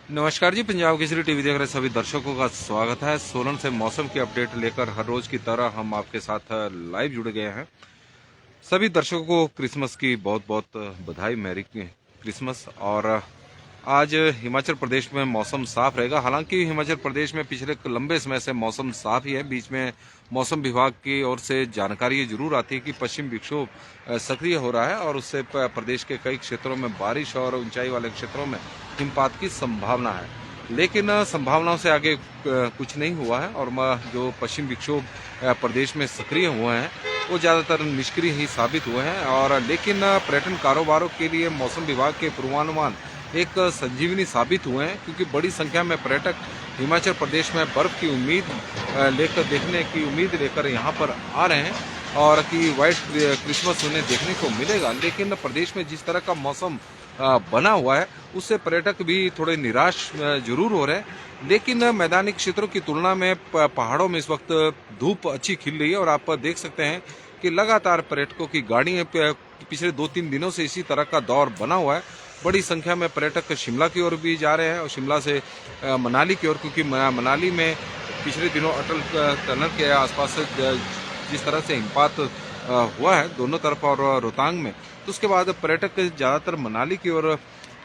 नमस्कार जी। पंजाब केसरी टीवी देख रहे सभी दर्शकों का स्वागत है। सोलन से मौसम की अपडेट लेकर हर रोज की तरह हम आपके साथ लाइव जुड़ गए हैं। सभी दर्शकों को क्रिसमस की बहुत बहुत बधाई, मैरी क्रिसमस। और आज हिमाचल प्रदेश में मौसम साफ रहेगा। हालांकि हिमाचल प्रदेश में पिछले लंबे समय से मौसम साफ ही है। बीच में मौसम विभाग की ओर से जानकारी ये जरूर आती है कि पश्चिम विक्षोभ सक्रिय हो रहा है और उससे प्रदेश के कई क्षेत्रों में बारिश और ऊंचाई वाले क्षेत्रों में हिमपात की संभावना है। लेकिन संभावनाओं से आगे कुछ नहीं हुआ है और जो पश्चिम विक्षोभ प्रदेश में सक्रिय हुए हैं वो ज़्यादातर निष्क्रिय ही साबित हुए हैं। और लेकिन पर्यटन कारोबारों के लिए मौसम विभाग के पूर्वानुमान एक संजीवनी साबित हुए हैं, क्योंकि बड़ी संख्या में पर्यटक हिमाचल प्रदेश में बर्फ की उम्मीद देखने की उम्मीद लेकर यहाँ पर आ रहे हैं और कि व्हाइट क्रिसमस उन्हें देखने को मिलेगा। लेकिन प्रदेश में जिस तरह का मौसम बना हुआ है उससे पर्यटक भी थोड़े निराश जरूर हो रहे हैं। लेकिन मैदानी क्षेत्रों की तुलना में पहाड़ों में इस वक्त धूप अच्छी खिल रही है और आप देख सकते हैं कि लगातार पर्यटकों की गाड़ियां पिछले 2-3 दिनों से इसी तरह का दौर बना हुआ है। बड़ी संख्या में पर्यटक शिमला की ओर भी जा रहे हैं और शिमला से मनाली की ओर, क्योंकि मनाली में पिछले दिनों अटल टनल के आसपास जिस तरह से हिमपात हुआ है दोनों तरफ और रोहतांग में, तो उसके बाद पर्यटक ज़्यादातर मनाली की ओर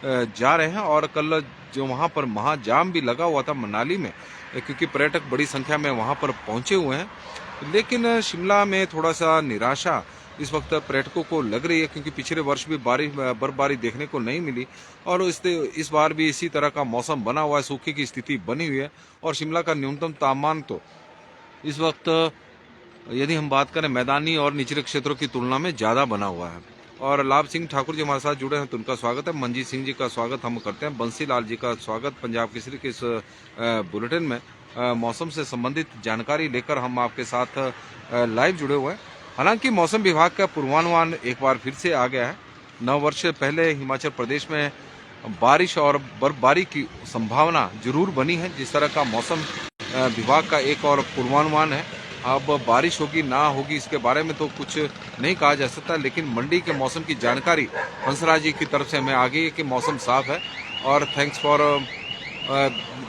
जा रहे हैं। और कल जो वहाँ पर महाजाम भी लगा हुआ था मनाली में, क्योंकि पर्यटक बड़ी संख्या में वहाँ पर पहुँचे हुए हैं। लेकिन शिमला में थोड़ा सा निराशा इस वक्त पर्यटकों को लग रही है, क्योंकि पिछले वर्ष भी बर्फबारी देखने को नहीं मिली और इस बार भी इसी तरह का मौसम बना हुआ है, सूखे की स्थिति बनी हुई है। और शिमला का न्यूनतम तापमान तो इस वक्त, यदि हम बात करें मैदानी और निचले क्षेत्रों की तुलना में ज़्यादा बना हुआ है। और लाभ सिंह ठाकुर जी हमारे साथ जुड़े हैं तो उनका स्वागत है। मनजीत सिंह जी का स्वागत हम करते हैं। बंसी लाल जी का स्वागत पंजाब केसरी के इस बुलेटिन में मौसम से संबंधित जानकारी लेकर हम आपके साथ लाइव जुड़े हुए हैं। हालांकि मौसम विभाग का पूर्वानुमान एक बार फिर से आ गया है। 9 वर्ष पहले हिमाचल प्रदेश में बारिश और बर्फबारी की संभावना जरूर बनी है। जिस तरह का मौसम विभाग का एक और पूर्वानुमान है, अब बारिश होगी ना होगी इसके बारे में तो कुछ नहीं कहा जा सकता, लेकिन मंडी के मौसम की जानकारी हंसराज जी की तरफ से हमें आ गई है कि मौसम साफ है। और थैंक्स फॉर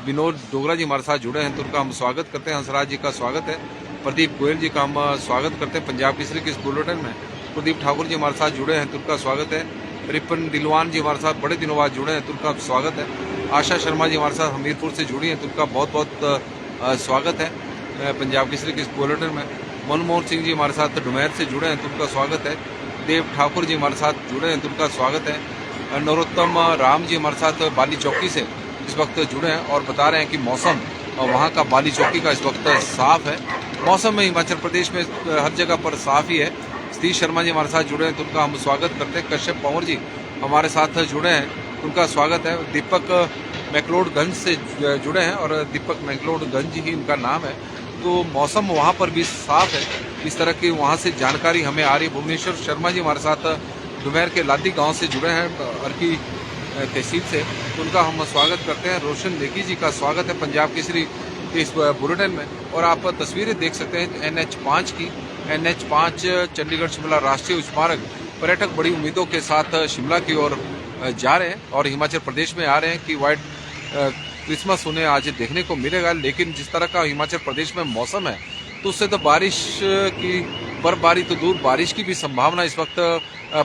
विनोद डोगरा जी हमारे साथ जुड़े हैं तो उनका हम स्वागत करते हैं। हंसराज जी का स्वागत है। प्रदीप गोयल जी का हम स्वागत करते हैं पंजाब केसरी के इस बुलेटिन में। प्रदीप ठाकुर जी हमारे साथ जुड़े हैं तो उनका स्वागत है। रिपन दिलवान जी हमारे साथ बड़े दिनों बाद जुड़े हैं तो उनका स्वागत है। आशा शर्मा जी हमारे साथ हमीरपुर से जुड़ी हैं तो उनका बहुत बहुत स्वागत है पंजाब केसरी के इस बुलेटिन में। मनमोहन सिंह जी हमारे साथ डुमैर से जुड़े हैं तो उनका स्वागत है। देव ठाकुर जी हमारे साथ जुड़े हैं तो उनका स्वागत है। नरोत्तम राम जी हमारे साथ बाली चौकी से इस वक्त जुड़े हैं और बता रहे हैं कि मौसम वहाँ का बाली चौकी का इस वक्त साफ है। मौसम में हिमाचल प्रदेश में हर जगह पर साफ ही है। सतीश शर्मा जी हमारे साथ जुड़े हैं तो उनका हम स्वागत करते हैं। कश्यप पंवर जी हमारे साथ जुड़े हैं, उनका स्वागत है। दीपक मैकलोडगंज से जुड़े हैं और दीपक मैकलोडगंज ही उनका नाम है। तो मौसम वहाँ पर भी साफ है, इस तरह की वहाँ से जानकारी हमें आ रही है। भुवनेश्वर शर्मा जी हमारे साथ डुमैर के लादी गांव से जुड़े हैं अर्की तहसील से, तो उनका हम स्वागत करते हैं। रोशन नेगी जी का स्वागत है पंजाब केसरी इस बुलेटिन में। और आप तस्वीरें देख सकते हैं NH5 की। NH5 चंडीगढ़ शिमला राष्ट्रीय उच्च मार्ग। पर्यटक बड़ी उम्मीदों के साथ शिमला की ओर जा रहे हैं और हिमाचल प्रदेश में आ रहे हैं कि व्हाइट क्रिसमस उन्हें आज देखने को मिलेगा। लेकिन जिस तरह का हिमाचल प्रदेश में मौसम है तो उससे तो बारिश की, बर्फबारी तो दूर, बारिश की भी संभावना इस वक्त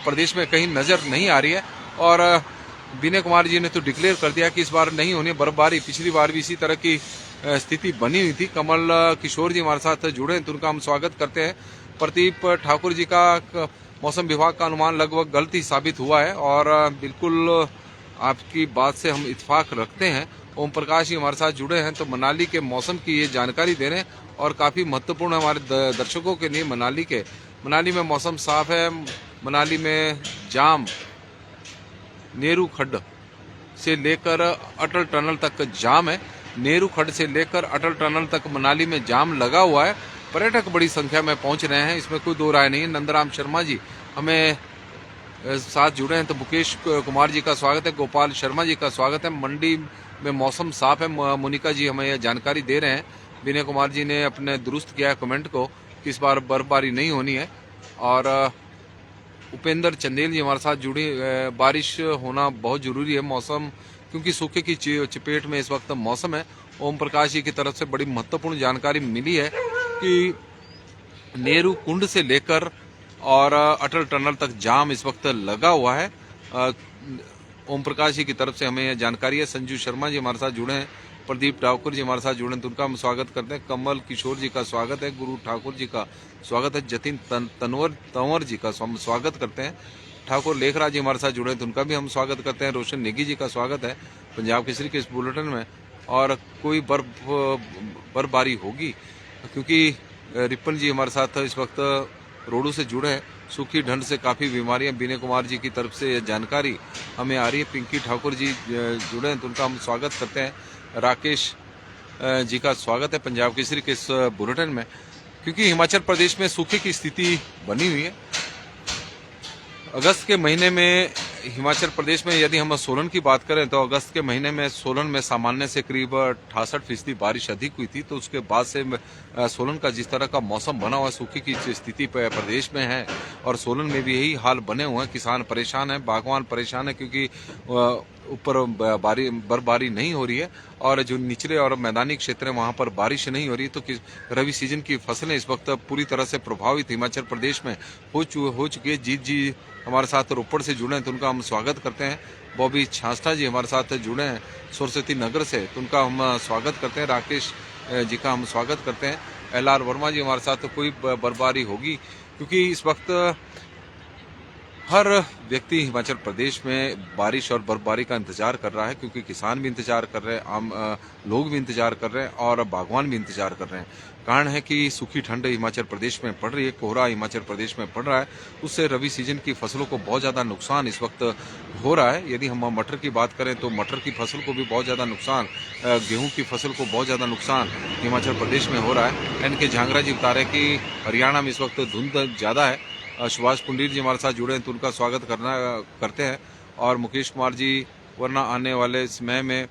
प्रदेश में कहीं नजर नहीं आ रही है। और विनय कुमार जी ने तो डिक्लेयर कर दिया कि इस बार नहीं होनी बर्फबारी। पिछली बार भी इसी तरह की स्थिति बनी हुई थी। कमल किशोर जी हमारे साथ जुड़े हैं तो उनका हम स्वागत करते हैं। प्रदीप ठाकुर जी का मौसम विभाग का अनुमान लगभग गलत ही साबित हुआ है और बिल्कुल आपकी बात से हम इत्तेफाक रखते हैं। ओम प्रकाश जी हमारे साथ जुड़े हैं तो मनाली के मौसम की ये जानकारी दे रहे हैं और काफ़ी महत्वपूर्ण है हमारे दर्शकों के लिए। मनाली में मौसम साफ है। मनाली में जाम नेहरू खड्ड से लेकर अटल टनल तक जाम है। नेहरू खड्ड से लेकर अटल टनल तक मनाली में जाम लगा हुआ है। पर्यटक बड़ी संख्या में पहुंच रहे हैं, इसमें कोई दो राय नहीं है। नंदराम शर्मा जी हमें साथ जुड़े हैं तो मुकेश कुमार जी का स्वागत है। गोपाल शर्मा जी का स्वागत है। मंडी में मौसम साफ है। मोनिका जी हमें यह जानकारी दे रहे हैं। विनय कुमार जी ने अपने दुरुस्त किया है कमेंट को कि इस बार बर्फबारी नहीं होनी है। और उपेंद्र चंदेल जी हमारे साथ जुड़ी, बारिश होना बहुत जरूरी है। मौसम की क्योंकि सूखे की चपेट में इस वक्त मौसम है। ओम प्रकाश जी की तरफ से बड़ी महत्वपूर्ण जानकारी मिली है कि नेहरू कुंड से लेकर और अटल टनल तक जाम इस वक्त लगा हुआ है। ओम प्रकाश जी की तरफ से हमें यह जानकारी है। संजू शर्मा जी हमारे साथ जुड़े हैं, प्रदीप ठाकुर जी हमारे साथ जुड़े हैं, तो उनका हम स्वागत करते हैं। कमल किशोर जी का स्वागत है, गुरु ठाकुर जी का स्वागत है, जतिन तंवर जी का हम स्वागत करते हैं। ठाकुर लेखराज जी हमारे साथ जुड़े हैं, तो उनका भी हम स्वागत करते हैं। रोशन नेगी जी का स्वागत है पंजाब केसरी के इस बुलेटिन में। और कोई बर्फबारी होगी, क्योंकि रिपन जी हमारे साथ इस वक्त रोडू से जुड़े हैं। सूखी ठंड से काफ़ी बीमारियां, विनय कुमार जी की तरफ से यह जानकारी हमें आ रही है। पिंकी ठाकुर जी जुड़े हैं, तो उनका हम स्वागत करते हैं। राकेश जी का स्वागत है पंजाब केसरी के इस बुलेटिन में। क्योंकि हिमाचल प्रदेश में सूखे की स्थिति बनी हुई है। अगस्त के महीने में हिमाचल प्रदेश में, यदि हम सोलन की बात करें, तो अगस्त के महीने में सोलन में सामान्य से करीब 68% बारिश अधिक हुई थी। तो उसके बाद से सोलन का जिस तरह का मौसम बना हुआ, सूखे की स्थिति प्रदेश में है और सोलन में भी यही हाल बने हुए हैं। किसान परेशान है, बागवान परेशान है, क्योंकि ऊपर बर्फबारी नहीं हो रही है और जो निचले और मैदानी क्षेत्र है वहां पर बारिश नहीं हो रही। तो रवि सीजन की फसलें इस वक्त पूरी तरह से प्रभावित हिमाचल प्रदेश में हो चुकी है। जीत जी हमारे साथ रोपड़ से जुड़े हैं, तो उनका हम स्वागत करते हैं। बॉबी छांसटा जी हमारे साथ जुड़े हैं सरस्वती नगर से, तो उनका हम स्वागत करते हैं। राकेश जी का हम स्वागत करते हैं। LR वर्मा जी हमारे साथ, कोई बर्फबारी होगी, क्योंकि इस वक्त हर व्यक्ति हिमाचल प्रदेश में बारिश और बर्फबारी का इंतजार कर रहा है, क्योंकि किसान भी इंतजार कर रहे हैं, आम लोग भी इंतजार कर रहे हैं और बागवान भी इंतजार कर रहे हैं। कारण है कि सूखी ठंड हिमाचल प्रदेश में पड़ रही है, कोहरा हिमाचल प्रदेश में पड़ रहा है। उससे रवि सीजन की फसलों को बहुत ज़्यादा नुकसान इस वक्त हो रहा है। यदि हम मटर की बात करें, तो मटर की फसल को भी बहुत ज़्यादा नुकसान, गेहूँ की फसल को बहुत ज़्यादा नुकसान हिमाचल प्रदेश में हो रहा है। NK झांगरा जी बता रहे हैं कि हरियाणा में इस वक्त धुंध ज़्यादा है। सुभाष पुंडीर जी हमारे साथ जुड़े हैं, तो उनका स्वागत करते हैं। और मुकेश कुमार जी, वरना आने वाले समय में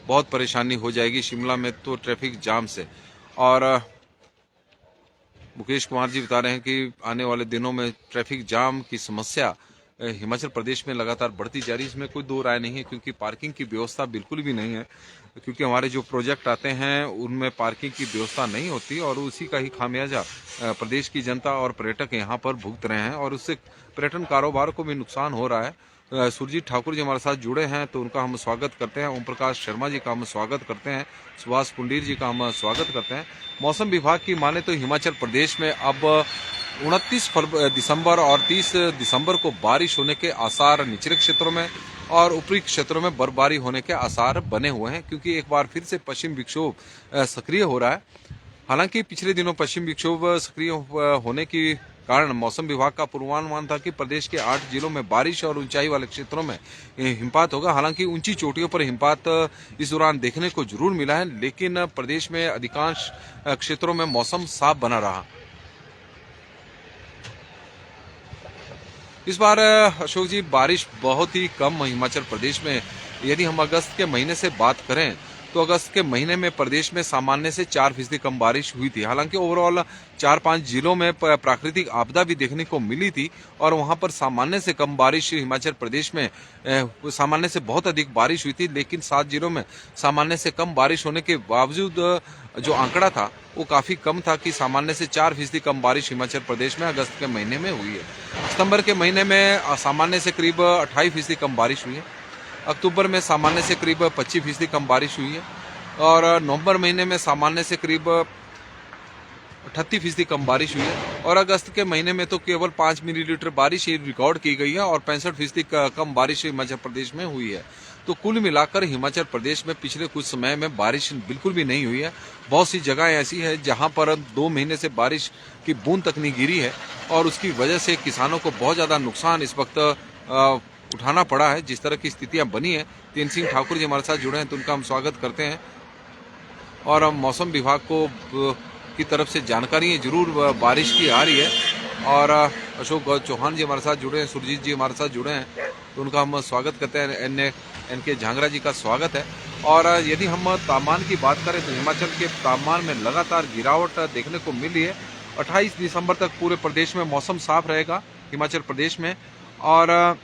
बहुत परेशानी हो जाएगी शिमला में तो ट्रैफिक जाम से। और मुकेश कुमार जी बता रहे हैं कि आने वाले दिनों में ट्रैफिक जाम की समस्या हिमाचल प्रदेश में लगातार बढ़ती जा रही है। इसमें कोई दो राय नहीं है, क्योंकि पार्किंग की व्यवस्था बिल्कुल भी नहीं है। क्योंकि हमारे जो प्रोजेक्ट आते हैं उनमें पार्किंग की व्यवस्था नहीं होती और उसी का ही खामियाजा प्रदेश की जनता और पर्यटक यहाँ पर भुगत रहे हैं और उससे पर्यटन कारोबार को भी नुकसान हो रहा है। सुरजीत ठाकुर जी हमारे साथ जुड़े हैं, तो उनका हम स्वागत करते हैं। ओम प्रकाश शर्मा जी का हम स्वागत करते हैं। सुभाष पुंडीर जी का हम स्वागत करते हैं। मौसम विभाग की माने तो हिमाचल प्रदेश में अब 29 दिसंबर और 30 दिसंबर को बारिश होने के आसार निचले क्षेत्रों में और ऊपरी क्षेत्रों में बर्फबारी होने के आसार बने हुए हैं, क्योंकि एक बार फिर से पश्चिम विक्षोभ सक्रिय हो रहा है। हालांकि पिछले दिनों पश्चिम विक्षोभ सक्रिय होने के कारण मौसम विभाग का पूर्वानुमान था कि प्रदेश के 8 जिलों में बारिश और ऊंचाई वाले क्षेत्रों में हिमपात होगा। हालांकि ऊंची चोटियों पर हिमपात इस दौरान देखने को जरूर मिला है, लेकिन प्रदेश में अधिकांश क्षेत्रों में मौसम साफ बना रहा। इस बार अशोक जी बारिश बहुत ही कम हिमाचल प्रदेश में। यदि हम अगस्त के महीने से बात करें, तो अगस्त के महीने में प्रदेश में सामान्य से 4% कम बारिश हुई थी। हालांकि ओवरऑल 4-5 जिलों में प्राकृतिक आपदा भी देखने को मिली थी और वहां पर सामान्य से कम बारिश हिमाचल प्रदेश में, सामान्य से बहुत अधिक बारिश हुई थी। लेकिन 7 जिलों में सामान्य से कम बारिश होने के बावजूद जो आंकड़ा था वो काफी कम था कि सामान्य से 4% कम बारिश हिमाचल प्रदेश में अगस्त के महीने में हुई है। सितंबर के महीने में सामान्य से करीब 28% कम बारिश हुई है। अक्टूबर में सामान्य से करीब 25% कम बारिश हुई है और नवंबर महीने में सामान्य से करीब 38% कम बारिश हुई है और अगस्त के महीने में तो केवल 5 मिलीलीटर बारिश ही रिकॉर्ड की गई है और 65% कम बारिश हिमाचल प्रदेश में हुई है। तो कुल मिलाकर हिमाचल प्रदेश में पिछले कुछ समय में बारिश बिल्कुल भी नहीं हुई है। बहुत सी जगह ऐसी है जहां पर 2 महीने से बारिश की बूंद तक नहीं गिरी है और उसकी वजह से किसानों को बहुत ज्यादा नुकसान इस वक्त उठाना पड़ा है। जिस तरह की स्थितियां बनी है, तेन सिंह ठाकुर जी हमारे साथ जुड़े हैं, तो उनका हम स्वागत करते हैं। और मौसम विभाग को की तरफ से जानकारी जरूर बारिश की आ रही है। और अशोक चौहान जी हमारे साथ जुड़े हैं, सुरजीत जी हमारे साथ जुड़े हैं, तो उनका हम स्वागत करते हैं। NK झांगरा जी का स्वागत है। और यदि हम तापमान की बात करें, तो हिमाचल के तापमान में लगातार गिरावट देखने को मिली है। 28 दिसंबर तक पूरे प्रदेश में मौसम साफ रहेगा हिमाचल प्रदेश में। और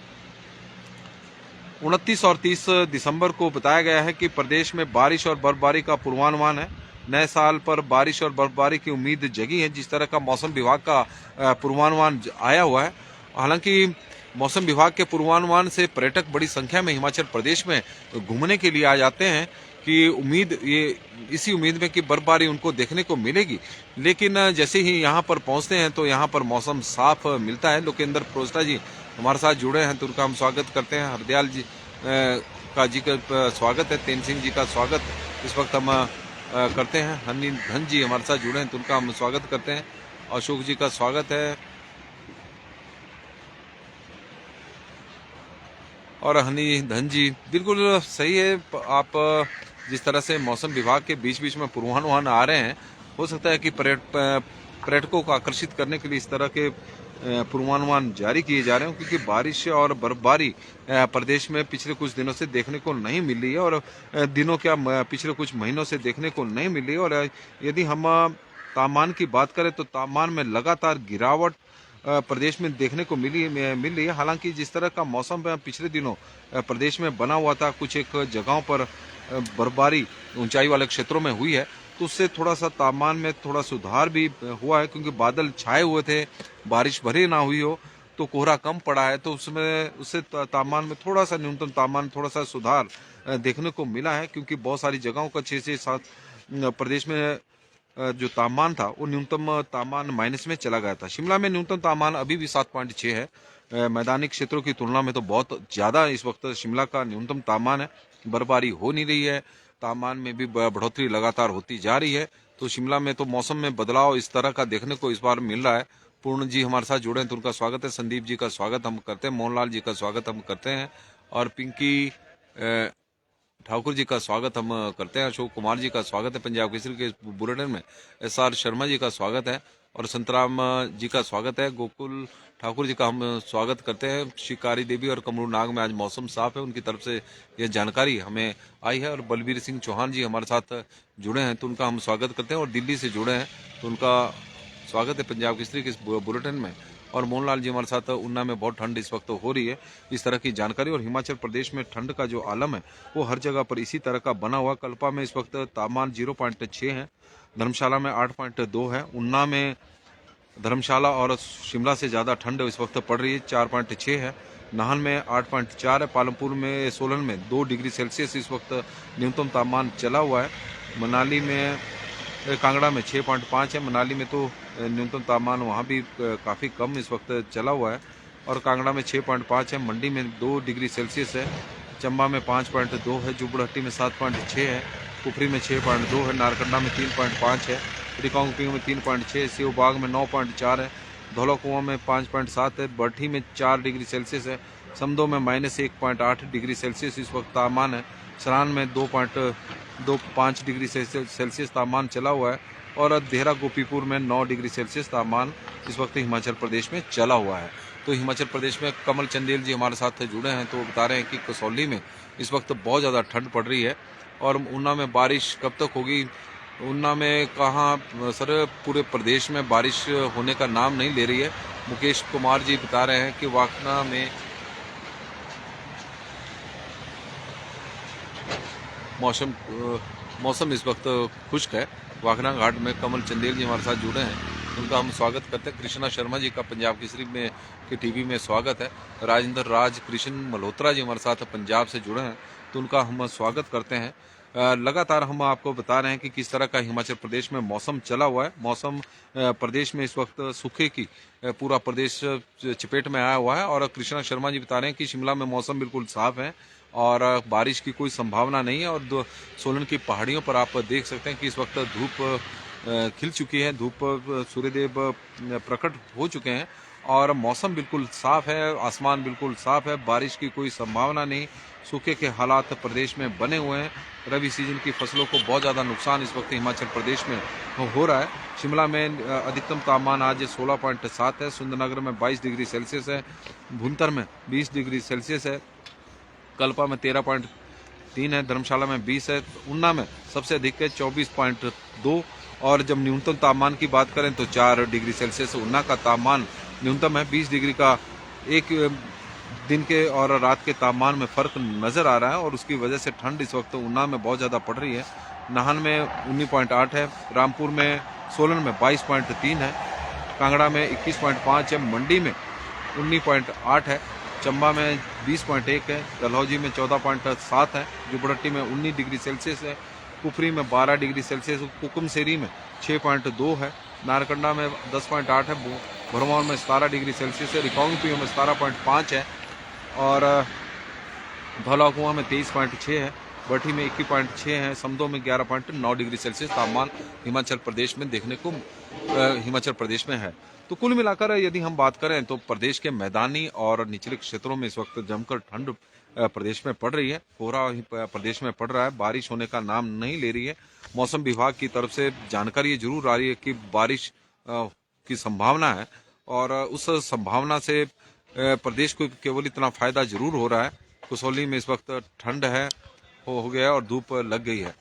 29 और 30 दिसंबर को बताया गया है कि प्रदेश में बारिश और बर्फबारी का पूर्वानुमान है। नए साल पर बारिश और बर्फबारी की उम्मीद जगी है। जिस तरह का मौसम विभाग का पूर्वानुमान आया हुआ है, हालांकि मौसम विभाग के पूर्वानुमान से पर्यटक बड़ी संख्या में हिमाचल प्रदेश में घूमने के लिए आ जाते हैं कि इसी उम्मीद में कि बर्फबारी उनको देखने को मिलेगी। लेकिन जैसे ही यहाँ पर पहुँचते हैं तो यहाँ पर मौसम साफ मिलता है। लोकेंद्र प्रोस्टा जी हमारे साथ जुड़े हैं तो उनका हम स्वागत करते हैं। हरदयाल जी का स्वागत है। तेन सिंह जी का स्वागत इस वक्त हम करते हैं। हनी धन जी हमारे साथ जुड़े हैं तो उनका हम स्वागत करते हैं। अशोक जी का स्वागत है और हनी धन जी बिल्कुल सही है। आप जिस तरह से मौसम विभाग के बीच बीच में पूर्वानुमान आ रहे हैं, हो सकता है कि पर्यटकों को आकर्षित करने के लिए इस तरह के पूर्वानुमान जारी किए जा रहे हैं, क्योंकि बारिश और बर्फबारी प्रदेश में पिछले कुछ दिनों से देखने को नहीं मिल रही है और पिछले कुछ महीनों से देखने को नहीं मिल रही है। और यदि हम तापमान की बात करें तो तापमान में लगातार गिरावट प्रदेश में देखने को मिल रही है। हालांकि जिस तरह का मौसम पिछले दिनों प्रदेश में बना हुआ था, कुछ एक जगहों पर बर्फबारी ऊंचाई वाले क्षेत्रों में हुई है, तो उससे थोड़ा सा तापमान में थोड़ा सुधार भी हुआ है, क्योंकि बादल छाए हुए थे, बारिश भरी ना हुई हो तो कोहरा कम पड़ा है, तो उससे तापमान में थोड़ा सा न्यूनतम तापमान थोड़ा सा सुधार देखने को मिला है। क्योंकि बहुत सारी जगहों का 6 से 7 प्रदेश में जो तापमान था वो न्यूनतम तापमान माइनस में चला गया था। शिमला में न्यूनतम तापमान अभी भी 7.6 है। मैदानी क्षेत्रों की तुलना में तो बहुत ज्यादा इस वक्त शिमला का न्यूनतम तापमान है। बर्फबारी हो नहीं रही है, तापमान में भी बढ़ोतरी लगातार होती जा रही है। तो शिमला में तो मौसम में बदलाव इस तरह का देखने को इस बार मिल रहा है। पूर्ण जी हमारे साथ जुड़े हैं तो उनका स्वागत है। संदीप जी का स्वागत हम करते हैं। मोहनलाल जी का स्वागत हम करते हैं और पिंकी ठाकुर जी का स्वागत हम करते हैं। अशोक कुमार जी का स्वागत है पंजाब केसरी के बुलेटिन में। SR शर्मा जी का स्वागत है और संतराम जी का स्वागत है। गोकुल ठाकुर जी का हम स्वागत करते हैं। शिकारी देवी और कमरू नाग में आज मौसम साफ है, उनकी तरफ से यह जानकारी हमें आई है। और बलबीर सिंह चौहान जी हमारे साथ जुड़े हैं तो उनका हम स्वागत करते हैं। और दिल्ली से जुड़े हैं तो उनका स्वागत है पंजाब केसरी के बुलेटिन में। और मोहनलाल जी हमारे साथ ऊना में बहुत ठंड इस वक्त हो रही है, इस तरह की जानकारी। और हिमाचल प्रदेश में ठंड का जो आलम है वो हर जगह पर इसी तरह का बना हुआ। कल्पा में इस वक्त तापमान 0.6 है, धर्मशाला में 8.2 है, ऊना में धर्मशाला और शिमला से ज़्यादा ठंड इस वक्त पड़ रही है, 4.6 है, नाहन में 8.4 है, पालमपुर में सोलन में 2 डिग्री सेल्सियस इस वक्त न्यूनतम तापमान चला हुआ है। मनाली में कांगड़ा में 6.5 है, मनाली में तो न्यूनतम तापमान वहाँ भी काफ़ी कम इस वक्त चला हुआ है और कांगड़ा में 6.5 है, मंडी में 2 डिग्री सेल्सियस है, चंबा में 5.2 है, जुब्बड़हट्टी में 7.6 है, कुफरी में 6.2 है, नारकंडा में 3.5 है, रिकांगपिंग में 3.6 है, सेवबाग में 9.4 है, धौलाकुआं में 5.7 है, बरठी में 4 डिग्री सेल्सियस है, समदो में -1.8 डिग्री सेल्सियस इस वक्त तापमान है, सरान में 2.25 डिग्री सेल्सियस तापमान चला हुआ है और देहरा गोपीपुर में 9 डिग्री सेल्सियस तापमान इस वक्त हिमाचल प्रदेश में चला हुआ है। तो हिमाचल प्रदेश में कमल चंदेल जी हमारे साथ जुड़े हैं तो बता रहे हैं कि कसौली में इस वक्त बहुत ज़्यादा ठंड पड़ रही है और ऊना में बारिश कब तक होगी। ऊना में कहाँ सर, पूरे प्रदेश में बारिश होने का नाम नहीं ले रही है। मुकेश कुमार जी बता रहे हैं कि वाकना में मौसम इस वक्त खुश्क है। वाकना घाट में कमल चंदेल जी हमारे साथ जुड़े हैं, उनका हम स्वागत करते हैं। कृष्णा शर्मा जी का पंजाब केसरी में के टीवी में स्वागत है। राजेंद्र राज कृष्ण मल्होत्रा जी हमारे साथ पंजाब से जुड़े हैं तो उनका हम स्वागत करते हैं। लगातार हम आपको बता रहे हैं कि किस तरह का हिमाचल प्रदेश में मौसम चला हुआ है। मौसम प्रदेश में इस वक्त सूखे की पूरा प्रदेश चपेट में आया हुआ है और कृष्णा शर्मा जी बता रहे हैं कि शिमला में मौसम बिल्कुल साफ है और बारिश की कोई संभावना नहीं है। और सोलन की पहाड़ियों पर आप देख सकते हैं कि इस वक्त धूप खिल चुकी है, धूप सूर्यदेव प्रकट हो चुके हैं और मौसम बिल्कुल साफ है, आसमान बिल्कुल साफ है, बारिश की कोई संभावना नहीं। सूखे के हालात प्रदेश में बने हुए हैं। रबी सीजन की फसलों को बहुत ज़्यादा नुकसान इस वक्त हिमाचल प्रदेश में हो रहा है। शिमला में अधिकतम तापमान आज 16.7 है, सुंदरनगर में 22 डिग्री सेल्सियस है, भुंतर में 20 डिग्री सेल्सियस है, कल्पा में 13.3 है, धर्मशाला में 20 है, ऊना में सबसे अधिक है 24.2 और जब न्यूनतम तापमान की बात करें तो 4 डिग्री सेल्सियस ऊना का तापमान न्यूनतम है। 20 डिग्री का एक दिन के और रात के तापमान में फ़र्क नज़र आ रहा है और उसकी वजह से ठंड इस वक्त उन्नाव में बहुत ज़्यादा पड़ रही है। नाहन में 19.8 है, रामपुर में, सोलन में 22.3 है, कांगड़ा में 21.5 है, मंडी में 19.8 है, चंबा में 20.1 है, डलहौजी में 14.7 है, जुबड़ट्टी में 19 डिग्री सेल्सियस है, कुफरी में 12 डिग्री सेल्सियस, कुकुमसेरी में 6.2 है, नारकंडा में 10.8 है, भरमौर में 17 डिग्री सेल्सियस है, रिकांगपिओ में 17.5 है और धौलाकुआं में 23.6 है, बठी में 21.6 है, समदो में 11.9 डिग्री सेल्सियस तापमान हिमाचल प्रदेश में देखने को हिमाचल प्रदेश में है। तो कुल मिलाकर यदि हम बात करें तो प्रदेश के मैदानी और निचले क्षेत्रों में इस वक्त जमकर ठंड प्रदेश में पड़ रही है। कोहरा प्रदेश में पड़ रहा है, बारिश होने का नाम नहीं ले रही है। मौसम विभाग की तरफ से जानकारी जरूर आ रही है कि बारिश की संभावना है और उस संभावना से प्रदेश को केवल इतना फायदा जरूर हो रहा है। कसौली में इस वक्त ठंड है हो गया और धूप लग गई है।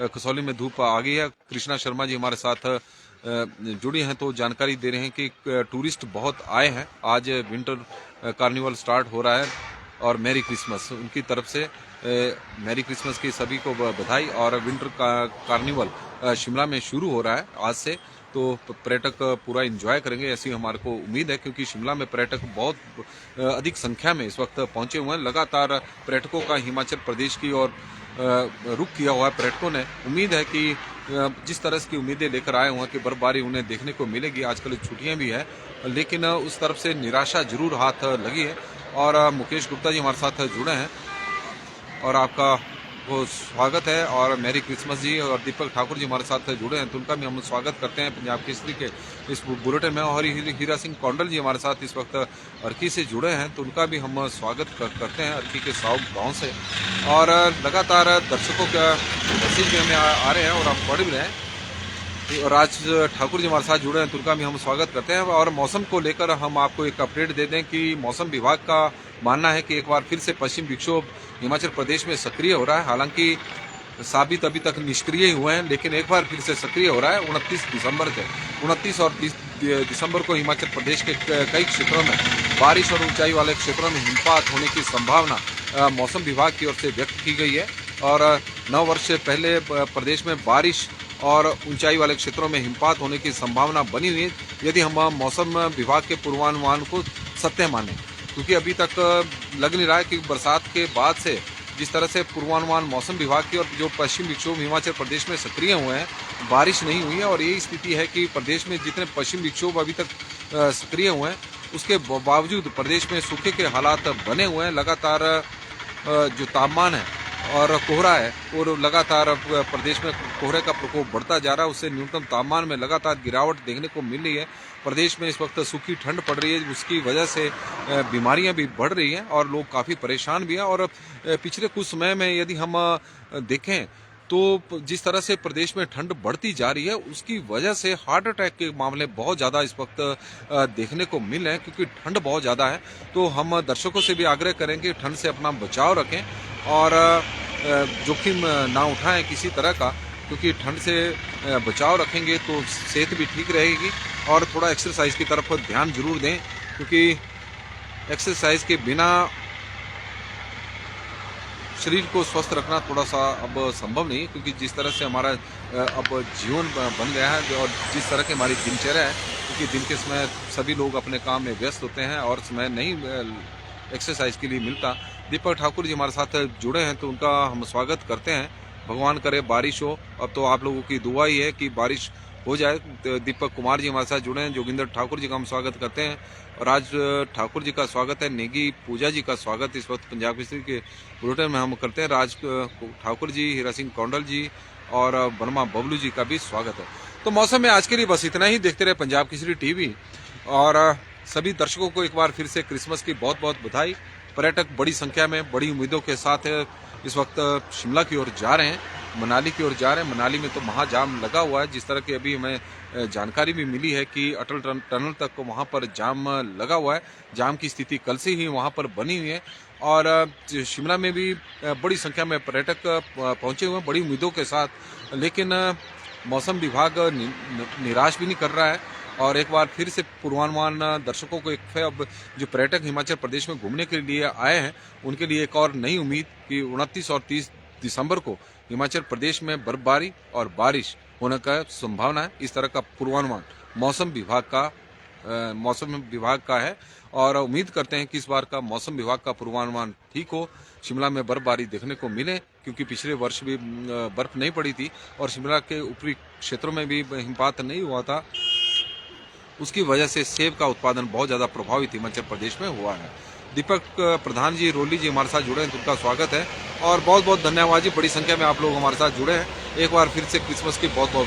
कसौली में धूप आ गई है। कृष्णा शर्मा जी हमारे साथ जुड़ी हैं तो जानकारी दे रहे हैं कि टूरिस्ट बहुत आए हैं। आज विंटर कार्निवल स्टार्ट हो रहा है और मैरी क्रिसमस उनकी तरफ से मैरी क्रिसमस की सभी को बधाई। और विंटर कार्निवल शिमला में शुरू हो रहा है आज से, तो पर्यटक पूरा एंजॉय करेंगे ऐसी हमारे को उम्मीद है, क्योंकि शिमला में पर्यटक बहुत अधिक संख्या में इस वक्त पहुंचे हुए हैं। लगातार पर्यटकों का हिमाचल प्रदेश की ओर रुख किया हुआ है पर्यटकों ने। उम्मीद है कि जिस तरह की उम्मीदें लेकर आए हुए हैं कि बर्फबारी उन्हें देखने को मिलेगी, आजकल छुट्टियां भी है, लेकिन उस तरफ से निराशा जरूर हाथ लगी है। और मुकेश गुप्ता जी हमारे साथ जुड़े हैं और आपका वो स्वागत है। और मैरी क्रिसमस जी और दीपक ठाकुर जी हमारे साथ जुड़े हैं तो उनका भी हम स्वागत करते हैं पंजाब केसरी के इस बुलेटिन में। और हीरा सिंह कौंडल जी हमारे साथ इस वक्त अर्की से जुड़े हैं तो उनका भी हम स्वागत करते हैं अर्की के साउथ गांव से। और लगातार दर्शकों का मैसेज भी हमें आ रहे हैं और आप पढ़ भी रहे हैं। और राज ठाकुर जी हमारे साथ जुड़े हैं तो उनका भी हम स्वागत करते हैं। और मौसम को लेकर हम आपको एक अपडेट दे दें कि मौसम विभाग का मानना है कि एक बार फिर से पश्चिम विक्षोभ हिमाचल प्रदेश में सक्रिय हो रहा है। हालांकि साबित अभी तक निष्क्रिय ही हुए हैं, लेकिन एक बार फिर से सक्रिय हो रहा है 29 दिसंबर से। 29 और 30 दिसंबर को हिमाचल प्रदेश के कई क्षेत्रों में बारिश और ऊंचाई वाले क्षेत्रों में हिमपात होने की संभावना मौसम विभाग की ओर से व्यक्त की गई है। और 9 वर्ष से पहले प्रदेश में बारिश और ऊंचाई वाले क्षेत्रों में हिमपात होने की संभावना बनी हुई है, यदि हम मौसम विभाग के पूर्वानुमान को सत्य माने। क्योंकि अभी तक लग नहीं रहा है कि बरसात के बाद से जिस तरह से पूर्वानुमान मौसम विभाग की और जो पश्चिम विक्षोभ हिमाचल प्रदेश में सक्रिय हुए हैं, बारिश नहीं हुई है। और यही स्थिति है कि प्रदेश में जितने पश्चिम विक्षोभ अभी तक सक्रिय हुए हैं उसके बावजूद प्रदेश में सूखे के हालात बने हुए हैं। लगातार जो तापमान है और कोहरा है और लगातार प्रदेश में कोहरे का प्रकोप बढ़ता जा रहा है, उससे न्यूनतम तापमान में लगातार गिरावट देखने को मिल रही है। प्रदेश में इस वक्त सूखी ठंड पड़ रही है, उसकी वजह से बीमारियां भी बढ़ रही हैं और लोग काफ़ी परेशान भी हैं। और पिछले कुछ समय में यदि हम देखें तो जिस तरह से प्रदेश में ठंड बढ़ती जा रही है उसकी वजह से हार्ट अटैक के मामले बहुत ज़्यादा इस वक्त देखने को मिल रहे हैं, क्योंकि ठंड बहुत ज़्यादा है। तो हम दर्शकों से भी आग्रह करेंगे ठंड से अपना बचाव रखें और जोखिम ना उठाएं किसी तरह का, क्योंकि ठंड से बचाव रखेंगे तो सेहत भी ठीक रहेगी। और थोड़ा एक्सरसाइज की तरफ ध्यान जरूर दें, क्योंकि एक्सरसाइज के बिना शरीर को स्वस्थ रखना थोड़ा सा अब संभव नहीं है, क्योंकि जिस तरह से हमारा अब जीवन बन गया है और जिस तरह की हमारी दिनचर्या है, क्योंकि दिन के समय सभी लोग अपने काम में व्यस्त होते हैं और समय नहीं एक्सरसाइज के लिए मिलता। दीपक ठाकुर जी हमारे साथ जुड़े हैं तो उनका हम स्वागत करते हैं। भगवान करे बारिश हो, अब तो आप लोगों की दुआ ही है कि बारिश हो जाए। दीपक कुमार जी हमारे साथ जुड़े हैं, जोगिंदर ठाकुर जी का हम स्वागत करते हैं। राज ठाकुर जी का स्वागत है, नेगी पूजा जी का स्वागत इस वक्त पंजाब केसरी के बुलेटिन में हम करते हैं। राज ठाकुर जी, हीरा सिंह कौंडल जी और वर्मा बबलू जी का भी स्वागत है। तो मौसम में आज के लिए बस इतना ही। देखते रहे पंजाब केसरी टीवी और सभी दर्शकों को एक बार फिर से क्रिसमस की बहुत बहुत बधाई। पर्यटक बड़ी संख्या में बड़ी उम्मीदों के साथ इस वक्त शिमला की ओर जा रहे हैं, मनाली की ओर जा रहे हैं। मनाली में तो महाजाम लगा हुआ है, जिस तरह की अभी हमें जानकारी भी मिली है कि अटल टनल तक को वहाँ पर जाम लगा हुआ है। जाम की स्थिति कल से ही वहाँ पर बनी हुई है और शिमला में भी बड़ी संख्या में पर्यटक पहुँचे हुए हैं बड़ी उम्मीदों के साथ। लेकिन मौसम विभाग निराश भी नहीं कर रहा है और एक बार फिर से पूर्वानुमान दर्शकों को एक है, अब जो पर्यटक हिमाचल प्रदेश में घूमने के लिए आए हैं उनके लिए एक और नई उम्मीद कि 29 और 30 दिसंबर को हिमाचल प्रदेश में बर्फबारी और बारिश होने का संभावना है। इस तरह का पूर्वानुमान मौसम विभाग का है और उम्मीद करते हैं कि इस बार का मौसम विभाग का पूर्वानुमान ठीक हो, शिमला में बर्फबारी देखने को मिले, क्योंकि पिछले वर्ष भी बर्फ नहीं पड़ी थी और शिमला के ऊपरी क्षेत्रों में भी हिमपात नहीं हुआ था। उसकी वजह से सेब का उत्पादन बहुत ज़्यादा प्रभावित हिमाचल प्रदेश में हुआ है। दीपक प्रधान जी, रोली जी हमारे साथ जुड़े हैं, तो उनका स्वागत है और बहुत बहुत धन्यवाद जी, बड़ी संख्या में आप लोग हमारे साथ जुड़े हैं। एक बार फिर से क्रिसमस की बहुत बहुत